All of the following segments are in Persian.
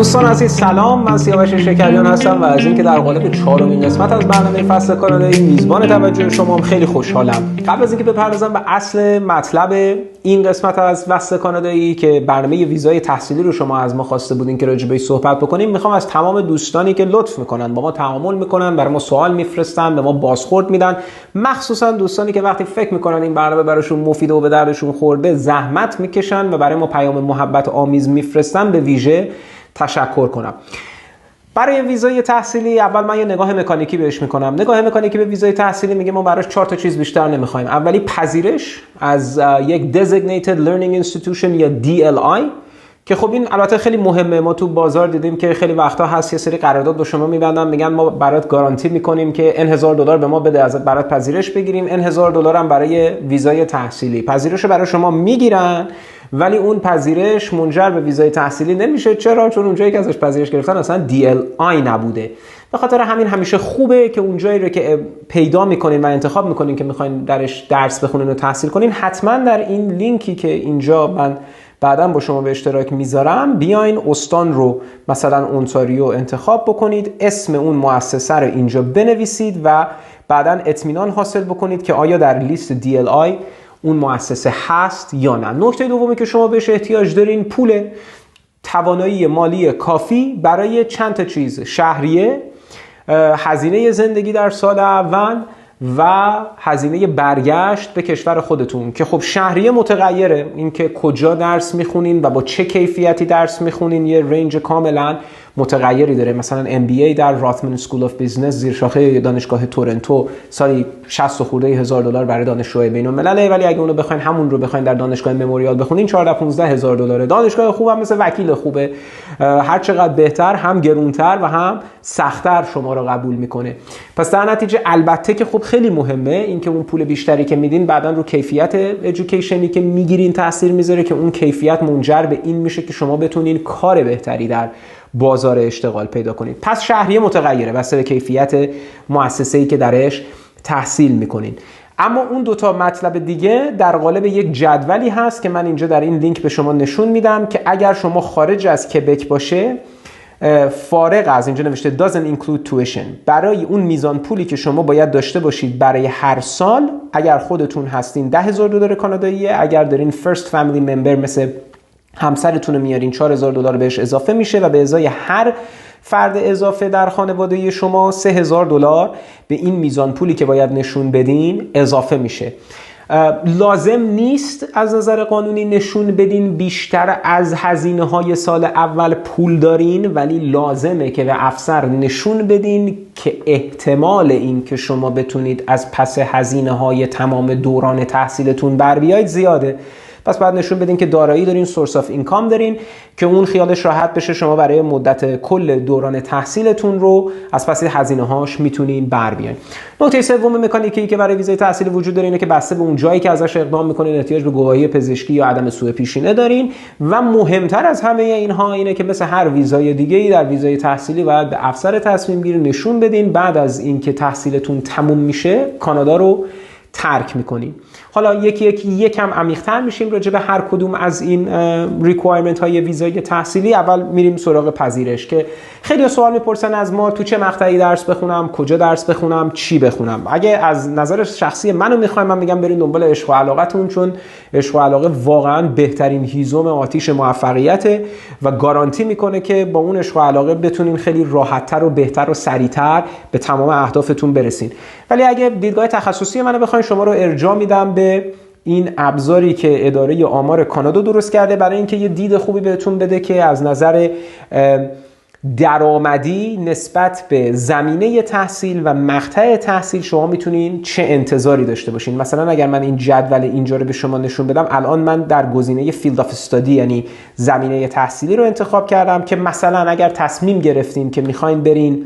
دوستان عزیز سلام، من سیاوش شکریان هستم و از اینکه در قالب چهارمین قسمت از برنامه فصل کانادایی میزبان توجه شما خیلی خوشحالم. قبل از اینکه بپردازم به اصل مطلب این قسمت از فصل کانادایی که برنامه ویزای تحصیلی رو شما از ما خواسته بودین که راجع بهش صحبت بکنیم، میخوام از تمام دوستانی که لطف میکنن با ما تعامل میکنن، برای ما سوال میفرستن، به ما بازخورد میدن، مخصوصا دوستانی که وقتی فکر میکنن این برنامه براشون مفیده و به دردشون خورده زحمت میکشن و برای ما پیام محبت آمیز میفرستن، به ویژه تشکر کنم. برای ویزای تحصیلی اول من یه نگاه مکانیکی بهش میکنم. نگاه مکانیکی به ویزای تحصیلی میگه ما براش 4 تا چیز بیشتر نمیخوایم. اولی پذیرش از یک Designated Learning Institution یا DLI که خب این البته خیلی مهمه. ما تو بازار دیدیم که خیلی وقتا هست یه سری قرارداد با شما میبندن، میگن ما برات گارانتی میکنیم که $1000 به ما بده ازت برات پذیرش بگیریم، $1000 هم برای ویزای تحصیلی. پذیرش رو برای شما میگیرن ولی اون پذیرش منجر به ویزای تحصیلی نمیشه. چرا؟ چون اونجایی که ازش پذیرش گرفتن اصلا DLI نبوده. به خاطر همین همیشه خوبه که اونجایی رو که پیدا میکنین و انتخاب میکنین که میخواین درش درس بخونین و تحصیل کنین، حتما در این لینکی که اینجا من بعداً با شما به اشتراک میذارم بیاین استان رو مثلا اونتاریو انتخاب بکنید، اسم اون مؤسسه رو اینجا بنویسید و بعداً اطمینان حاصل بکنید که آیا در لیست DLI اون مؤسسه هست یا نه. نکته دومی که شما بهش احتیاج دارین پول، توانایی مالی کافی برای چند تا چیز: شهریه، هزینه زندگی در سال اول و هزینه برگشت به کشور خودتون که خب شهریه متغیره، اینکه کجا درس میخونین و با چه کیفیتی درس میخونین یه رنج کاملا متغیری داره. مثلا MBA در راتمن اسکول آف بیزنس زیر شاخه دانشگاه تورنتو سالی 60 خورده $1000 برای دانشجوی بین‌الملله، ولی اگه اونو بخواین همون رو بخواین در دانشگاه مموریال بخونین 14-15 هزار دلاره. دانشگاه خوبم مثل وکیل خوبه، هر چقدر بهتر هم گرونتر و هم سخت‌تر شما رو قبول میکنه. پس در نتیجه البته که خب خیلی مهمه اینکه اون پول بیشتری که میدین بعداً رو کیفیت ادویکیشنی که میگیرین تاثیر میذاره که اون کیفیت منجر به این میشه که شما بتونین کار بهتری در بازار اشتغال پیدا کنید. پس شهریه متغیره بسته به کیفیت مؤسسه‌ای که درش تحصیل میکنین. اما اون دوتا مطلب دیگه در قالب یک جدولی هست که من اینجا در این لینک به شما نشون میدم که اگر شما خارج از کبک باشه، فارغ از اینجا نوشته doesn't include tuition، برای اون میزان پولی که شما باید داشته باشید برای هر سال، اگر خودتون هستین $10,000 کاناداییه، اگر دارین first family member مثل همسرتون میارین $4,000 بهش اضافه میشه و به ازای هر فرد اضافه در خانواده شما $3,000 به این میزان پولی که باید نشون بدین اضافه میشه. لازم نیست از نظر قانونی نشون بدین بیشتر از هزینه های سال اول پول دارین، ولی لازمه که به افسر نشون بدین که احتمال این که شما بتونید از پس هزینه های تمام دوران تحصیلتون بر بیاید زیاده. پس بعد نشون بدین که دارایی دارین، سورس آف اینکام دارین که اون خیالش راحت بشه شما برای مدت کل دوران تحصیلتون رو از پس هزینه هاش میتونین بر بیاین. نکته سوم مکانیکی که برای ویزای تحصیلی وجود داره اینه که بسته به اون جایی که ازش اقدام میکنین احتیاج به گواهی پزشکی یا عدم سوء پیشینه دارین و مهمتر از همه اینها اینه که مثل هر ویزای دیگه‌ای در ویزای تحصیلی باید به افسر تصمیم گیری نشون بدین بعد از اینکه تحصیلتون تموم میشه کانادا رو ترک میکنیم. حالا یکم عمیق‌تر میشیم راجع به هر کدوم از این ریکوایرمنت های ویزای تحصیلی. اول میریم سراغ پذیرش که خیلی سوال میپرسن از ما تو چه مقطعی درس بخونم، کجا درس بخونم، چی بخونم. اگه از نظر شخصی منو میخوایم، من میگم برین دنبال عشق و علاقتون، چون عشق و علاقه واقعا بهترین هیزم آتیش موفقیته و گارانتی میکنه که با اون عشق و علاقه بتونین خیلی راحت‌تر و بهتر و سریعتر به تمام اهدافتون برسین. ولی اگه دیدگاه تخصصی منو بخواید، شما رو ارجاع میدم به این ابزاری که اداره آمار کانادا درست کرده برای اینکه یه دید خوبی بهتون بده که از نظر درآمدی نسبت به زمینه تحصیل و مقطع تحصیل شما میتونین چه انتظاری داشته باشین. مثلا اگر من این جدول اینجا رو به شما نشون بدم، الان من در گزینه فیلد آف استادی یعنی زمینه تحصیلی رو انتخاب کردم که مثلا اگر تصمیم گرفتین که میخواین برین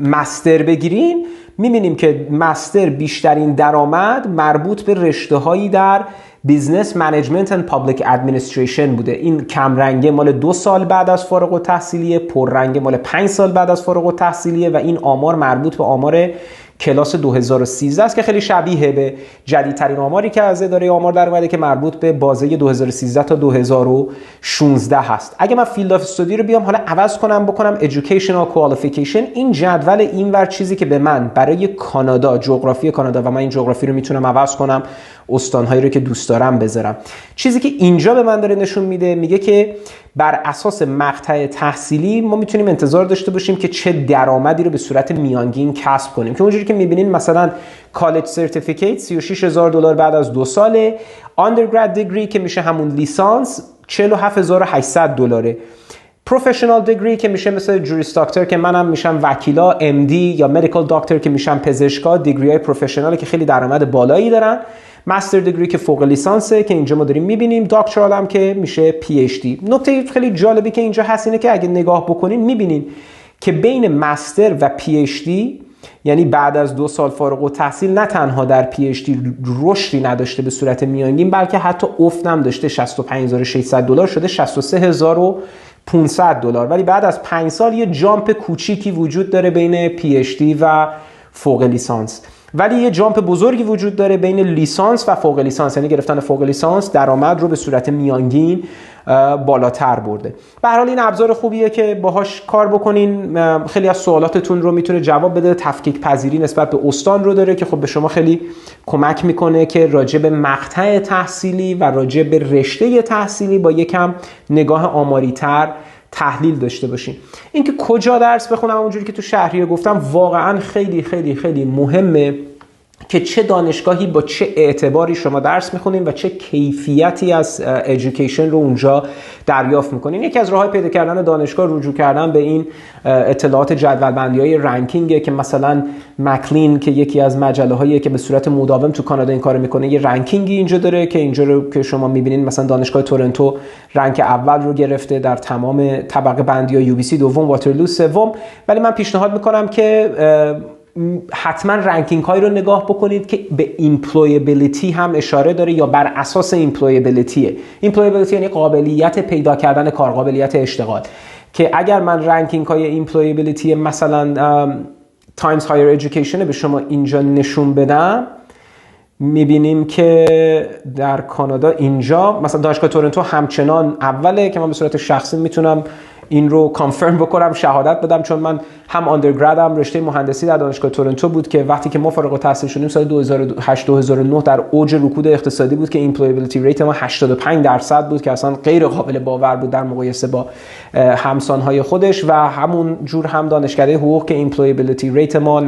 مستر بگیرین، می‌بینیم که مستر بیشترین درآمد مربوط به رشته‌هایی در بیزنس منیجمنت اند پابلیک ادمنستریشن بوده. این کم رنگه مال 2 سال بعد از فارغ التحصیلیه، پر رنگه مال 5 سال بعد از فارغ التحصیلیه و این آمار مربوط به آمار کلاس 2013 است که خیلی شبیه به جدیدترین آماری که از اداره آمار در اومده که مربوط به بازه 2013 تا 2016 هست. اگه من فیلد آف استادی رو بیام حالا عوض کنم بکنم educational qualification، این جدول اینور چیزی که به من برای کانادا، جغرافی کانادا، و من این جغرافی رو میتونم عوض کنم استانهایی رو که دوست دارم بذارم، چیزی که اینجا به من داره نشون میده، میگه که بر اساس مقطع تحصیلی ما میتونیم انتظار داشته باشیم که چه درآمدی رو به صورت میانگین کسب کنیم، که اونجوری که میبینین مثلا کالج سرتیفیکیت $36,000 بعد از 2 ساله، undergrad degree که میشه همون لیسانس $47,800، پروفشنال دیگری که میشه مثل جوریس دکتر که منم میشم وکیلا، MD یا مدیکال دکتر که میشم پزشکا، دیگری های پروفشنال که خیلی درآمد بالایی دارن، مستر دیگری که فوق لیسانسه که اینجا ما داریم میبینیم، دکترال هم که میشه PhD. نکته خیلی جالبی که اینجا هست اینه که اگه نگاه بکنین میبینین که بین مستر و PhD، یعنی بعد از 2 سال فارغ التحصیل، نه تنها در PhD رشدی نداشته به صورت میانگین، بلکه حتی افت هم داشته، $65,600 شده $63,500، ولی بعد از 5 سال یه جامپ کوچیکی وجود داره بین PhD و فوق لیسانس، ولی یه جامپ بزرگی وجود داره بین لیسانس و فوق لیسانس، یعنی گرفتن فوق لیسانس درآمد رو به صورت میانگین بالاتر برده. به هر حال این ابزار خوبیه که باهاش کار بکنین، خیلی از سوالاتتون رو میتونه جواب بده، تفکیک پذیری نسبت به استان رو داره که خب به شما خیلی کمک میکنه که راجع به مقطع تحصیلی و راجع به رشته تحصیلی با یکم نگاه آماری‌تر تحلیل داشته باشین. اینکه کجا درس بخونم، اونجوری که تو شهریه گفتم، واقعا خیلی خیلی خیلی مهمه که چه دانشگاهی با چه اعتباری شما درس میخونین و چه کیفیتی از ایژوکیشن رو اونجا دریافت میکنین. یکی از راه‌های پیدا کردن دانشگاه رجوع کردن به این اطلاعات جدولبندی‌های رنکینگه که مثلا مکلین که یکی از مجله‌هایی که به صورت مداوم تو کانادا این کارو میکنه، یه رنکینگی اینجا داره که اینجا رو که شما میبینین مثلا دانشگاه تورنتو رنک اول رو گرفته در تمام طبقه بندی‌ها، UBC دوم، واترلو سوم. ولی من پیشنهاد میکنم که حتما رنکینگ هایی رو نگاه بکنید که به ایمپلویبیلیتی هم اشاره داره یا بر اساس ایمپلویبیلیتیه. ایمپلویبیلیتی یعنی قابلیت پیدا کردن کار، قابلیت اشتغال، که اگر من رنکینگ های ایمپلویبیلیتی مثلا تایمز هایر ایژوکیشن به شما اینجا نشون بدم، میبینیم که در کانادا اینجا مثلا دانشگاه تورنتو همچنان اوله که من به صورت شخصی میتونم این رو کانفرم بکنم، شهادت بدم، چون من هم آندرگرادم رشته مهندسی در دانشگاه تورنتو بود که وقتی که ما فارغ التحصیل شدیم سال 2008-2009 در اوج رکود اقتصادی بود که ایمپلویبیلیتی ریت ما 85% بود که اصلا غیر قابل باور بود در مقایسه با همسانهای خودش، و همون جور هم دانشکده حقوق که ایمپلویبیلیتی ریت ما 98%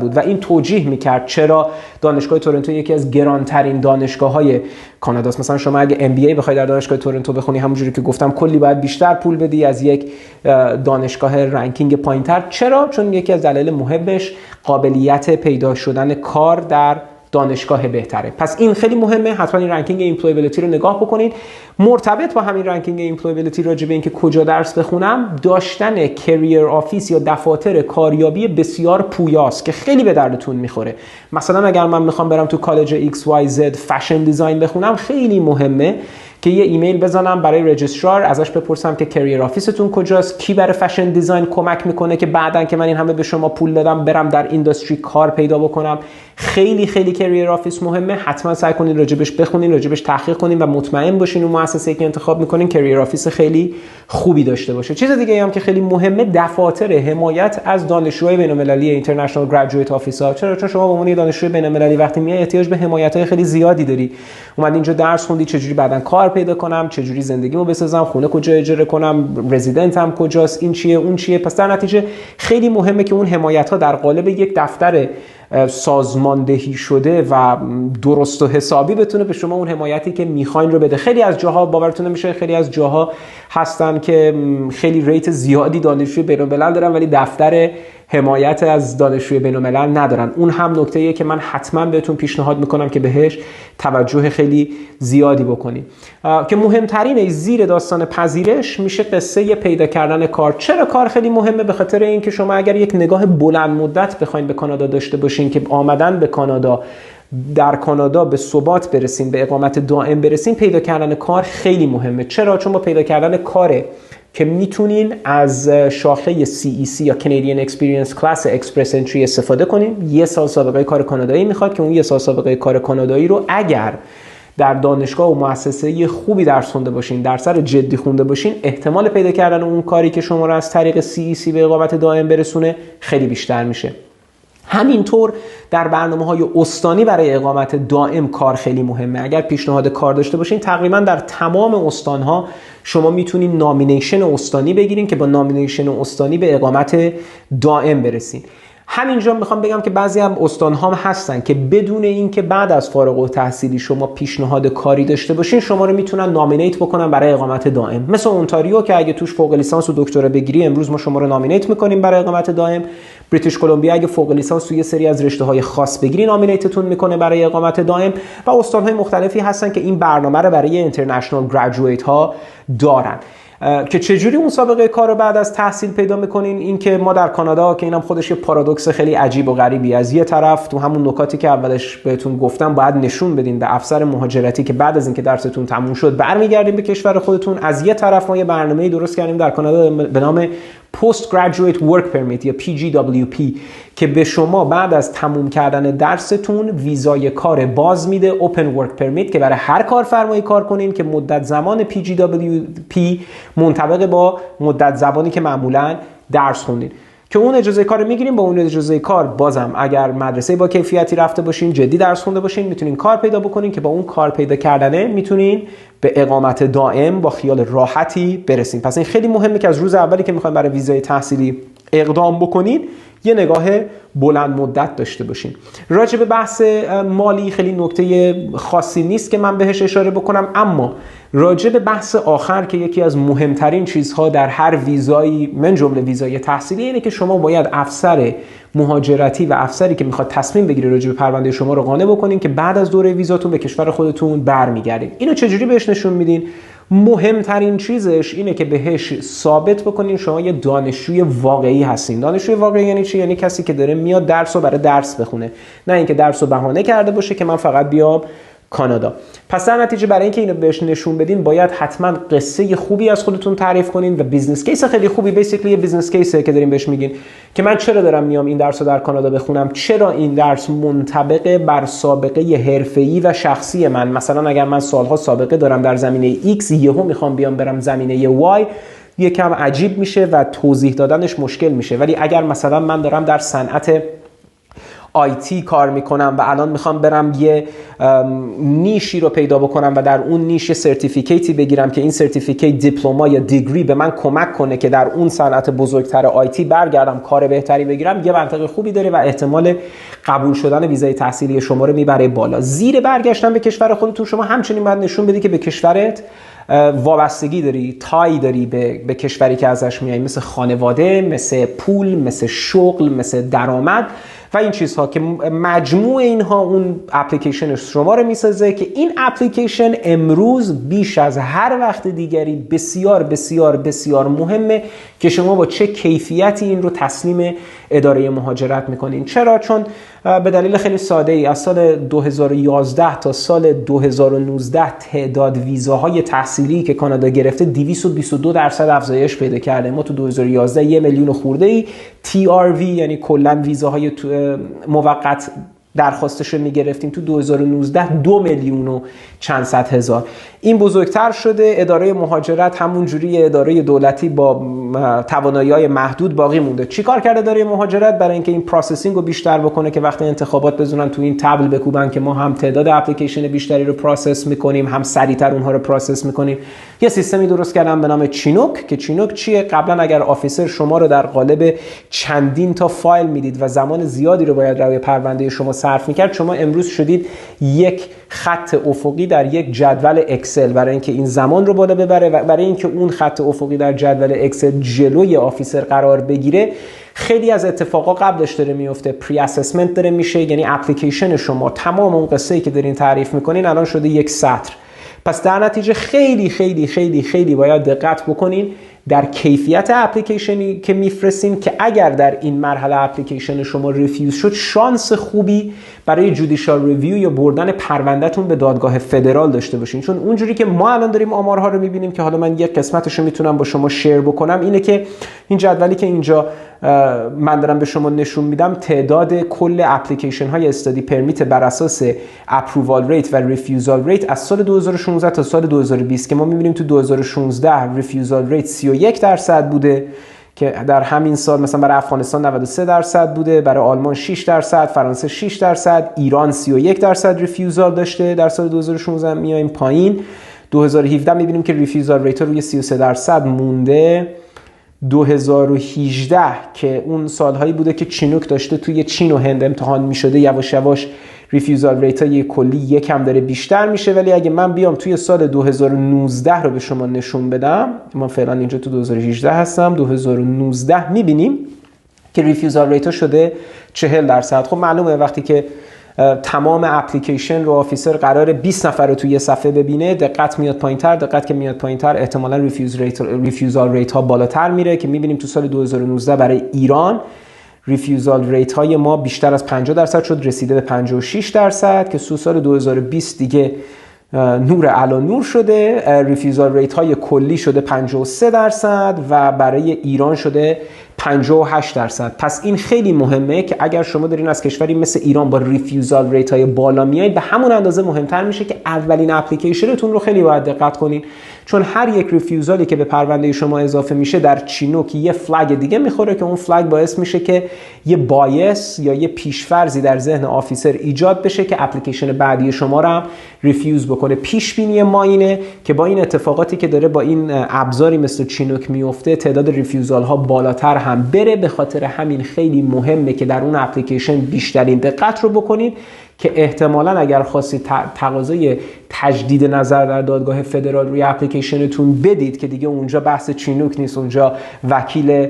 بود و این توجیه میکرد چرا دانشگاه تورنتو یکی از گرانترین دانشگاه‌های کاناداست. مثلا شما اگه MBA بخوای در دانشگاه تورنتو بخونی، همونجوری که گفتم کلی باید بیشتر پول بدی از یک دانشگاه رنکینگ پایینتر. چرا؟ چون یکی از دلایل مهمش قابلیت پیدا شدن کار در دانشگاه بهتره. پس این خیلی مهمه، حتما این رنکینگ ایمپلویبیلیتی رو نگاه بکنید. مرتبط با همین رنکینگ ایمپلویبیلیتی راجع به اینکه کجا درس بخونم، داشتن کریر آفیس یا دفاتر کاریابی بسیار پویاست که خیلی به دردتون میخوره. مثلا اگر من میخوام برم تو کالج XYZ فشن دیزاین بخونم، خیلی مهمه که یه ایمیل بزنم برای رجیسترار، ازش بپرسم که کریر آفیستون کجاست، کی برای فشن دیزاین کمک میکنه که بعدن که من این همه به شما پول دادم برم در اینداستری کار پیدا بکنم. خیلی خیلی کریر آفیس مهمه، حتما سعی کنین راجبش بخونین، راجبش تحقیق کنین و مطمئن باشین اون مؤسسه‌ای که انتخاب میکنین کریر آفیس خیلی خوبی داشته باشه. چیز دیگه هم که خیلی مهمه، دفاتر حمایت از دانشجوهای بین‌المللی، اینترنشنال گریجویت آفیس‌ها. چرا؟ چون شما به عنوان دانشجوی بین‌المللی وقتی میای احتیاج به حمایت‌های خیلی زیادی داری. اومد اینجا درس خوندی، چجوری بعدن کار پیدا کنم، چجوری زندگیمو بسازم، خونه کجا اجاره کنم، رزیدنتم کجاست، این چیه اون چیه. پس در نتیجه خیلی مهمه که اون حمایت‌ها در قالب یک دفتر سازماندهی شده و درست و حسابی بتونه به شما اون حمایتی که میخواین رو بده. خیلی از جاها باورتون نمیشه، خیلی از جاها هستن که خیلی ریت زیادی دانشجوی بین‌الملل دارن ولی دفتر حمایت از دانشجوی بین‌الملل ندارن. اون هم نکته‌ایه که من حتما بهتون پیشنهاد میکنم که بهش توجه خیلی زیادی بکنید. که مهمترین زیر داستان پذیرش میشه قصه پیدا کردن کار. چرا کار خیلی مهمه؟ به خاطر اینکه شما اگر یک نگاه بلند مدت بخواید به کانادا داشته باشین که آمدن به کانادا، در کانادا به ثبات برسین، به اقامت دائم برسین، پیدا کردن کار خیلی مهمه. چرا؟ چون با پیدا کردن کار که میتونین از شاخه CEC یا Canadian Experience Class Express Entry استفاده کنین. 1 سال سابقه کار کانادایی میخواد که اون 1 سال سابقه کار کانادایی رو اگر در دانشگاه و مؤسسه خوبی درس خونده باشین، درس رو جدی خونده باشین، احتمال پیدا کردن اون کاری که شما رو از طریق CEC به اقامت دائم برسونه خیلی بیشتر میشه. همینطور در برنامه‌های استانی برای اقامت دائم کار خیلی مهمه. اگر پیشنهاد کار داشته باشین، تقریبا در تمام استان‌ها شما میتونین نامینیشن استانی بگیرین که با نامینیشن استانی به اقامت دائم برسین. همینجا میخوام بگم که بعضی هم استان‌ها هستن که بدون اینکه بعد از فارغ التحصیلی شما پیشنهاد کاری داشته باشین، شما رو میتونن نامینیت بکنن برای اقامت دائم. مثل اونتاریو که اگه توش فوق لیسانس و دکترا بگیری، امروز ما شما رو نامینیت میکنیم برای اقامت دائم. بریتیش کلمبیا اگه فوق لیسانس تو یه سری از رشته‌های خاص بگیری، نامینیتتون میکنه برای اقامت دائم. و استان‌های مختلفی هستن که این برنامه رو برای اینترنشنال گریجویت ها دارن. که چجوری اون سابقه کار رو بعد از تحصیل پیدا میکنین؟ این که ما در کانادا، که اینم خودش یه پارادوکس خیلی عجیب و غریبی، از یه طرف تو همون نکاتی که اولش بهتون گفتم باید نشون بدین به افسر مهاجرتی که بعد از اینکه درستون تموم شد برمیگردین به کشور خودتون، از یه طرف ما یه برنامه‌ای درست کردیم در کانادا به نام Post Graduate Work Permit یا PGWP که به شما بعد از تموم کردن درستون ویزای کار باز میده، Open Work Permit، که برای هر کارفرمایی کار کنین که مدت زمان PGWP منطبق با مدت زمانی که معمولا درس خوندین، که اون اجازه کار میگیریم. با اون اجازه کار بازم اگر مدرسه با کیفیتی رفته باشین، جدی درس خونده باشین، میتونین کار پیدا بکنین که با اون کار پیدا کردنه میتونین به اقامت دائم با خیال راحتی برسین. پس این خیلی مهمه که از روز اولی که میخواین برای ویزای تحصیلی اقدام بکنین یه نگاه بلند مدت داشته باشین. راجع به بحث مالی خیلی نکته خاصی نیست که من بهش اشاره بکنم، اما راجع به بحث آخر که یکی از مهمترین چیزها در هر ویزایی من جمله ویزای تحصیلی اینه که شما باید افسر مهاجرتی و افسری که میخواد تصمیم بگیره راجع به پرونده شما رو قانع بکنین که بعد از دوره ویزاتون به کشور خودتون برمیگردین. اینو چجوری بهش نشون میدین؟ مهمترین چیزش اینه که بهش ثابت بکنین شما یه دانشجوی واقعی هستین. دانشجوی واقعی یعنی چی؟ یعنی کسی که داره میاد درس رو برای درس بخونه، نه اینکه درس رو بهانه کرده باشه که من فقط بیام کانادا. پس در نتیجه برای اینکه اینو بهش نشون بدین باید حتما قصه خوبی از خودتون تعریف کنین و بیزنس کیس خیلی خوبی، بیسیکلی یه بیزنس کیسه که داریم بهش میگین که من چرا دارم میام این درس رو در کانادا بخونم، چرا این درس منطبق بر سابقه حرفه‌ای و شخصی من. مثلا اگر من سالها سابقه دارم در زمینه X، یهو میخوام بیام برم زمینه Y، یکم عجیب میشه و توضیح دادنش مشکل میشه. ولی اگر مثلا من دارم در صنعت آیتی کار میکنم و الان میخوام برم یه نیشی رو پیدا بکنم و در اون نیش سرتیفیکیتی بگیرم که این سرتیفیکیت دیپلوما یا دیگری به من کمک کنه که در اون صنعت بزرگتر آیتی برگردم کار بهتری بگیرم، یه منطق خوبی داره و احتمال قبول شدن ویزای تحصیلی شما رو میبره بالا. زیر برگشتن به کشور خودتون شما همچنین باید نشون بدی که به کشورت وابستگی داری، تایی داری به کشوری که ازش میای، مثل خانواده، مثل پول، مثل شغل، مثل درآمد و این چیزها که مجموع اینها اون اپلیکیشن شما رو میسازه که این اپلیکیشن امروز بیش از هر وقت دیگری بسیار بسیار بسیار مهمه که شما با چه کیفیتی این رو تسلیم اداره مهاجرت میکنین. چرا؟ چون به دلیل خیلی ساده ای از سال 2011 تا سال 2019 تعداد ویزاهای تحصیلی که کانادا گرفته 222% افزایش پیدا کرده. ما تو 2011 1 میلیون خورده ای TRV یعنی کلا ویزاهای موقت درخواستش رو میگرفتیم، تو 2019 2 میلیون و چند صد هزار. این بزرگتر شده. اداره مهاجرت همون جوری اداره دولتی با توانایی‌های محدود باقی مونده. چیکار کرده اداره مهاجرت برای اینکه این پروسسینگ رو بیشتر بکنه که وقتی انتخابات بزنن تو این تبل بکوبن که ما هم تعداد اپلیکیشن بیشتری رو پروسس میکنیم، هم سریعتر اونها رو پروسس میکنیم، یه سیستمی درست کردن به نام چینوک. که چینوک چیه؟ قبلا اگر آفیسر شما رو در قالب چندین تا فایل میدید و زمان زیادی رو باید روی پرونده شما صرف میکرد، شما امروز شدید یک خط افقی در یک جدول اکسل برای اینکه این زمان رو بالا ببره و برای اینکه اون خط افقی در جدول اکسل جلوی آفیسر قرار بگیره. خیلی از اتفاقا قبلش داره میفته، پری اسسمنت داره میشه، یعنی اپلیکیشن شما تمام اون قصه‌ای که دارین تعریف میکنین الان شده یک سطر. پس در نتیجه خیلی خیلی خیلی خیلی باید دقت بکنین در کیفیت اپلیکیشنی که میفرستین که اگر در این مرحله اپلیکیشن شما ریفیوز شد، شانس خوبی برای جودیشال ریویو یا بردن پروندهتون به دادگاه فدرال داشته باشین. چون اونجوری که ما الان داریم آمارها رو میبینیم که حالا من یک قسمتش رو میتونم با شما شیر بکنم، اینه که این جدولی که اینجا من دارم به شما نشون میدم تعداد کل اپلیکیشن های استادی پرمیت بر اساس اپرووال ریت و ریفیوزال ریت از سال 2016 تا سال 2020 که ما میبینیم تو 2016 ریفیوزال ریت 31% بوده که در همین سال مثلا برای افغانستان 93% بوده، برای آلمان 6%، فرانسه 6%، ایران 31% ریفیوزال داشته در سال 2016. میایم پایین 2017 میبینیم که ریفیوزال ریت روی 33% مونده. 2018 که اون سالهایی بوده که چینوک داشته توی چین و هند امتحان میشده، یواش یواش ریفیوزال ریت های کلی یکم داره بیشتر میشه. ولی اگه من بیام توی سال 2019 رو به شما نشون بدم، ما فعلا اینجا تو 2018 هستم، 2019 میبینیم که ریفیوزال ریت شده 40%. خب معلومه وقتی که تمام اپلیکیشن رو آفیسر قراره 20 نفر رو توی صفحه ببینه، دقت میاد پایینتر، دقت که میاد پایینتر احتمالاً ریفیوزال ریت ها بالاتر میره که میبینیم تو سال 2019 برای ایران ریفیوزال ریت های ما بیشتر از 50% شد، رسیده به 56% که سال 2020 دیگه نور علی نور شده. ریفیوزال ریت های کلی شده 53% و برای ایران شده 58%. پس این خیلی مهمه که اگر شما دارین از کشوری مثل ایران با ریفیوزال ریت های بالا میایید، به همون اندازه مهمتر میشه که اولین اپلیکیشنتون رو خیلی باید دقت کنین، چون هر یک ریفیوزالی که به پرونده شما اضافه میشه در چینوک یه فلگ دیگه میخوره که اون فلگ باعث میشه که یه بایس یا یه پیشفرضی در ذهن آفیسر ایجاد بشه که اپلیکیشن بعدی شما رو هم ریفیوز بکنه. پیش بینی ما اینه که با این اتفاقاتی که داره با این ابزاری مثل چینوک میفته، تعداد ریفیوزال ها بالاتر هم بره. به خاطر همین خیلی مهمه که در اون اپلیکیشن بیشترین دقت رو بکنید که احتمالاً اگر خواستید تقاضای تجدید نظر در دادگاه فدرال روی اپلیکیشنتون بدید که دیگه اونجا بحث چینوک نیست، اونجا وکیل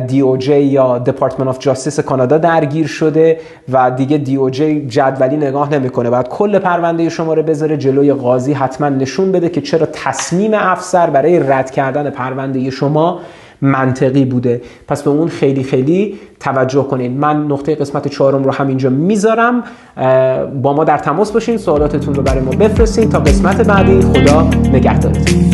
DOJ یا دپارتمنت آف جاستیس کانادا درگیر شده و دیگه DOJ جدولی نگاه نمیکنه، بعد کل پرونده شما رو بذاره جلوی قاضی، حتما نشون بده که چرا تصمیم افسر برای رد کردن پرونده شما منطقی بوده. پس به اون خیلی خیلی توجه کنید. من نقطه قسمت 4 رو همینجا میذارم، با ما در تماس باشین، سوالاتتون رو برای ما بفرستین. تا قسمت بعدی، خدا نگهدارتون.